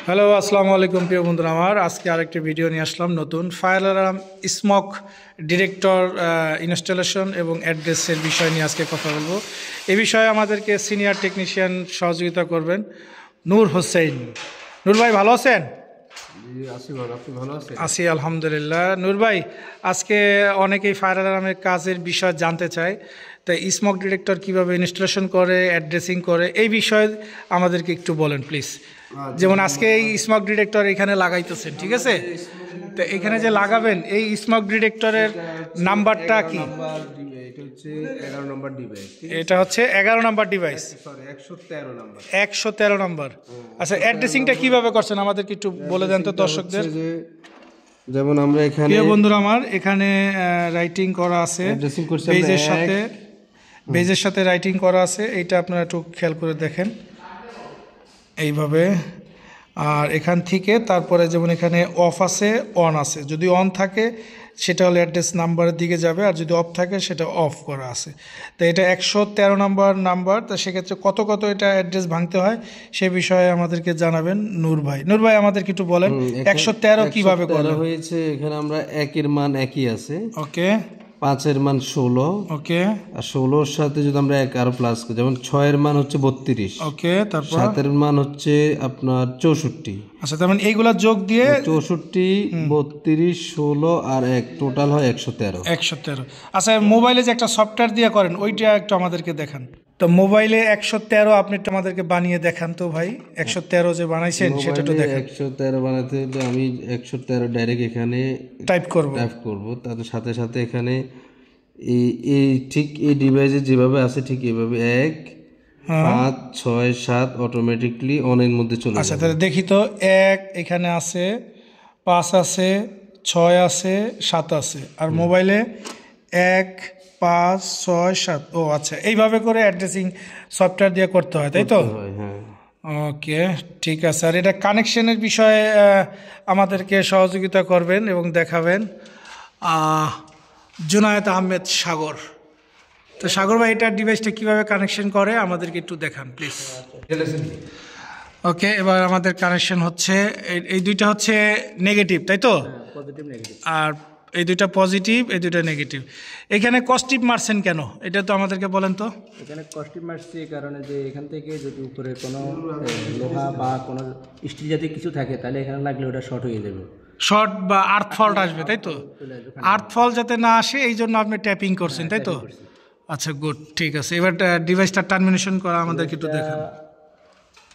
Hello, আসসালামু আলাইকুম প্রিয় বন্ধুরা। আমার আজকে আরেকটি ভিডিও নিয়ে আসলাম নতুন fire alarm smoke detector installation এবং অ্যাড্রেসের বিষয় নিয়ে আজকে কথা বলবো। এই বিষয়ে আমাদেরকে সিনিয়র টেকনিশিয়ান সহযোগিতা করবেন নূর হোসেন। নূর ভাই ভালো আছেন? আছি আলহামদুলিল্লাহ। নূর ভাই, আজকে অনেকেই ফায়ার অ্যালার্মের কাজের বিষয় জানতে চায়, তাই স্মোক ডিটেক্টর কীভাবে ইনস্টলেশন করে, অ্যাড্রেসিং করে, এই বিষয়ে আমাদেরকে একটু বলেন প্লিজ। যেমন আজকে এই স্মোক ডিটেক্টর এখানে লাগাইতেছেন, ঠিক আছে? তো এখানে যে লাগাবেন এই স্মোক ডিটেক্টরের নাম্বারটা কি? এটা হচ্ছে 11 নম্বর ডিভাইস, 113 নম্বর। আচ্ছা, অ্যাড্রেসিংটা কিভাবে করছেন আমাদেরকে একটু বলে দেন তো দর্শকদের। যেমন আমরা এখানে প্রিয় বন্ধুরা আমার, এখানে রাইটিং করা আছে, পেজের সাথে রাইটিং করা আছে। এইটা আপনারা একটু খেয়াল করে দেখেন এইভাবে। আর এখান থেকে তারপরে যেমন এখানে অফ আছে, অন আছে। যদি অন থাকে সেটা হলো অ্যাড্রেস নাম্বারের দিকে যাবে, আর যদি অফ থাকে সেটা অফ করা আছে। তো এটা 113 নাম্বার। তো সেক্ষেত্রে কত এটা অ্যাড্রেস ভাঙতে হয় সে বিষয়ে আমাদেরকে জানাবেন নূর ভাই। নূর ভাই, আমাদেরকে একটু বলেন 113 কিভাবে করা হয়েছে। এখানে আমরা 1-এর মান একই আছে, ওকে। 5-এর মান 16, ওকে। আর 16-র সাথে যদি আমরা 1 আরো প্লাস করি, যেমন 6-এর মান হচ্ছে 32, ওকে। তারপর 7-এর মান হচ্ছে আপনার 64। আচ্ছা, তার মানে এইগুলা যোগ দিয়ে 64, 32, 16 আর 1 টোটাল হয় 113। আচ্ছা, মোবাইলে যে একটা সফটওয়্যার দিয়ে করেন ওইটা একটু আমাদেরকে দেখান তো। মোবাইলে 113 আপনি একটু আমাদেরকে বানিয়ে দেখান তো ভাই। 113 যে বানাইছেন সেটা একটু দেখান। 113 বানাতে হলে আমি 113 ডাইরেক্ট এখানে টাইপ করব। তার সাথে সাথে এখানে এই ঠিক এই ডিভাইসে যেভাবে আছে ঠিক এইভাবে 1, 5, 6, 7 অটোমেটিকলি অনের মধ্যে চলে যাবে। আচ্ছা, তাহলে দেখি তো। 1 এখানে আছে, 5 আছে, 6 আছে, 7 আছে, আর মোবাইলে 1, 5, 6, 7। ও আচ্ছা, এইভাবে করে অ্যাড্রেসিং সফটওয়্যার দিয়ে করতে হয়, তাই তো? হ্যাঁ। ওকে, ঠিক আছে। আর এটা কানেকশনের বিষয়ে আমাদেরকে সহযোগিতা করবেন এবং দেখাবেন জুনায়েদ আহমেদ সাগর। তো সাগর ভাই, এটা ডিভাইসটা কিভাবে কানেকশন করে আমাদেরকে একটু দেখান প্লিজ। ওকে, এবার আমাদের কানেকশন হচ্ছে এই দুইটা হচ্ছে নেগেটিভ, তাই তো? Positive negative. আর এই দুইটা পজিটিভ, এই দুইটা নেগেটিভ। এখানে কস্টিভ মারছেন কেন এটা তো আমাদেরকে বলেন তো। এখানে কস্টিভ মারছি এই কারণে যে এখান থেকে যদি উপরে কোনো লোহা বা কোনো স্টিল জাতীয় কিছু থাকে তাহলে এখানে লাগলে ওটা শর্ট হয়ে যাবে, শর্ট বা আর্থ ফল্ট আসবে, তাই তো? আর্থ ফল্ট যাতে না আসে এই জন্য আপনি ট্যাপিং করছেন, তাই তো? আচ্ছা, গুড, ঠিক আছে। এবার ডিভাইসটা টার্মিনেশন করা আমাদেরকে একটু দেখান।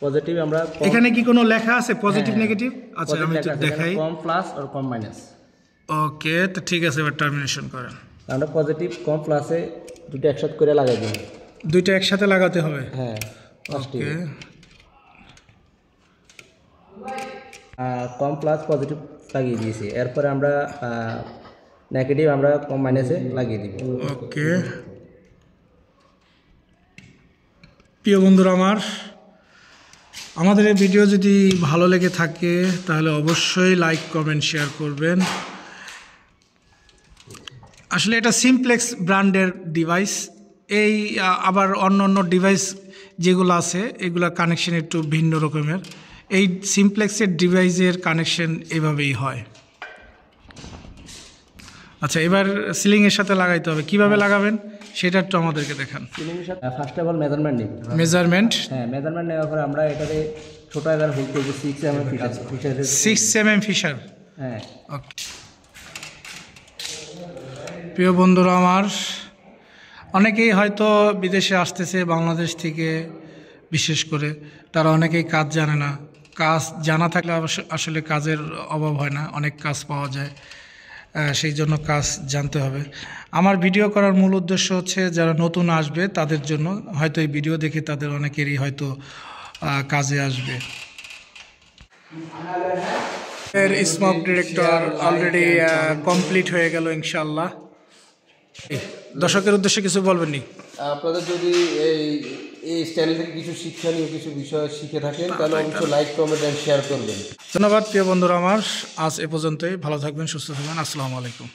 পজিটিভ আমরা এখানে কি কোনো লেখা আছে পজিটিভ নেগেটিভ? আচ্ছা, আমি একটু দেখাই। কম প্লাস আর কম মাইনাস। ওকে, তো ঠিক আছে, এবার টার্মিনেশন করেন। আমরা পজিটিভ কম প্লাসে দুটো একসাথে করে লাগাই দিই। দুইটা একসাথে লাগাতে হবে? হ্যাঁ। ওকে। কম প্লাস পজিটিভ লাগিয়ে দিয়েছি, এরপরে আমরা নেগেটিভ আমরা কম মাইনাসে লাগিয়ে দিব। ওকে। প্রিয় বন্ধুরা আমার, আমাদের এই ভিডিও যদি ভালো লেগে থাকে তাহলে অবশ্যই লাইক, কমেন্ট, শেয়ার করবেন। আসলে এটা সিমপ্লেক্স ব্র্যান্ডের ডিভাইস। এই আবার অন্য ডিভাইস যেগুলো আছে এগুলোর কানেকশন একটু ভিন্ন রকমের। এই সিমপ্লেক্সের ডিভাইসের কানেকশন এভাবেই হয়। আচ্ছা, এবার সিলিংয়ের সাথে লাগাইতে হবে, কিভাবে লাগাবেন সেটা একটু আমাদেরকে দেখান। সিলিংয়ের সাথে ফার্স্ট অফ অল মেজারমেন্ট নিব। মেজারমেন্ট? হ্যাঁ, মেজারমেন্ট নেওয়ার পরে আমরা এটাতে ছোট আকার হোল করব 6 mm ফিশার। 6 mm fisher? হ্যাঁ। ওকে। প্রিয় বন্ধুরা আমার, অনেকেই হয়তো বিদেশে আসতেছে বাংলাদেশ থেকে, বিশেষ করে তারা অনেকেই কাজ জানে না। কাজ জানা থাকলে আসলে কাজের অভাব হয় না, অনেক কাজ পাওয়া যায়। সেই জন্য কাজ জানতে হবে। আমার ভিডিও করার মূল উদ্দেশ্য হচ্ছে যারা নতুন আসবে তাদের জন্য, হয়তো এই ভিডিও দেখে তাদের অনেকেরই হয়তো কাজে আসবে। এর স্মোক ডিটেক্টর অলরেডি কমপ্লিট হয়ে গেল ইনশাল্লাহ। দর্শকের উদ্দেশ্যে কিছু বলবেন নি? আপনাদের যদি এই চ্যানেল থেকে কিছু শিক্ষণীয় কিছু বিষয় শিখে থাকেন তাহলে অবশ্যই লাইক, কমেন্ট এন্ড শেয়ার করবেন। ধন্যবাদ প্রিয় বন্ধুরা আমার, আজ এ পর্যন্তই। ভালো থাকবেন, সুস্থ থাকবেন। আসসালামু আলাইকুম।